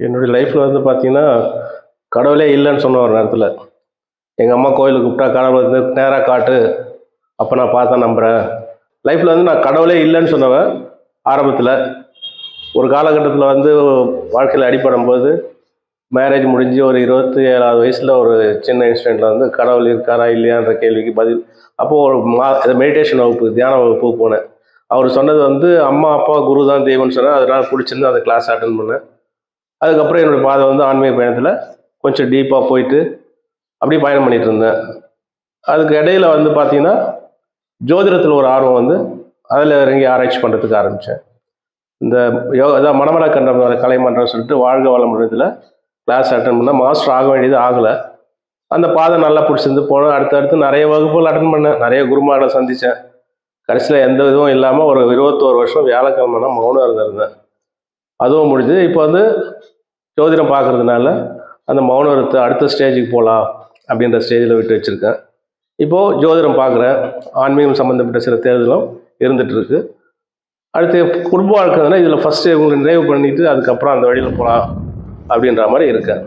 என்னுடைய லைஃப்பில் வந்து பார்த்தீங்கன்னா, கடவுளே இல்லைன்னு சொன்ன ஒரு நேரத்தில், எங்கள் அம்மா கோயிலுக்கு கூப்பிட்டா கடவுள் வந்து நேராக காட்டு, அப்போ நான் பார்த்தா நம்புகிறேன். லைஃப்பில் வந்து நான் கடவுளே இல்லைன்னு சொன்னவன் ஆரம்பத்தில். ஒரு காலகட்டத்தில் வந்து வாழ்க்கையில் அடிபடும்போது, மேரேஜ் முடிஞ்சு ஒரு 27வது வயசில் ஒரு சின்ன இன்சிடெண்ட்டில் வந்து கடவுள் இருக்காரா இல்லையான்ற கேள்விக்கு பதில். அப்போது ஒரு மெடிடேஷன் வகுப்பு, தியான வகுப்புக்கு போனேன். அவர் சொன்னது வந்து அம்மா, அப்பா, குரு தான் தெய்வம்னு சொன்னார். அதனால் பிடிச்சிருந்து அந்த கிளாஸ் அட்டன் பண்ணேன். அதுக்கப்புறம் என்னோடய பாதை வந்து ஆன்மீக பயணத்தில் கொஞ்சம் டீப்பாக போயிட்டு அப்படியே பயணம் பண்ணிகிட்டு இருந்தேன். அதுக்கு இடையில வந்து பார்த்தீங்கன்னா, ஜோதிடத்தில் ஒரு ஆர்வம் வந்து அதில் இறங்கி ஆராய்ச்சி பண்ணுறதுக்கு ஆரம்பித்தேன். இந்த அதான் மணமர கண்டம் கலைமன்றம் சொல்லிட்டு வாழ்க வளமுடன் கிளாஸ் அட்டன் பண்ணேன். மாஸ்டர் ஆக வேண்டியது ஆகலை. அந்த பாதை நல்லா பிடிச்சிருந்து போனேன். அடுத்தடுத்து நிறைய வகுப்புகள் அட்டன் பண்ணேன். நிறைய குருமார்களை சந்தித்தேன். கடைசியில் எந்த இதுவும் இல்லாமல் ஒரு 21 வருஷம் வியாழக்கிழமைனா மௌனம் இருந்திருந்தேன். அதுவும் முடிஞ்சது. இப்போ வந்து ஜோதிடம் பார்க்குறதுனால அந்த மௌனம் விரதத்தை அடுத்த ஸ்டேஜுக்கு போகலாம் அப்படின்ற ஸ்டேஜில் விட்டு வச்சுருக்கேன். இப்போது ஜோதிடம் பார்க்குறேன். ஆன்மீகம் சம்மந்தப்பட்ட சில தேர்தலும் இருந்துகிட்ருக்கு. அடுத்து குடும்ப வாழ்க்கைன்னா இதில் ஃபஸ்ட்டு இவங்களை நிறைவு பண்ணிவிட்டு அதுக்கப்புறம் அந்த வழியில் போகலாம் அப்படின்ற மாதிரி இருக்கேன்.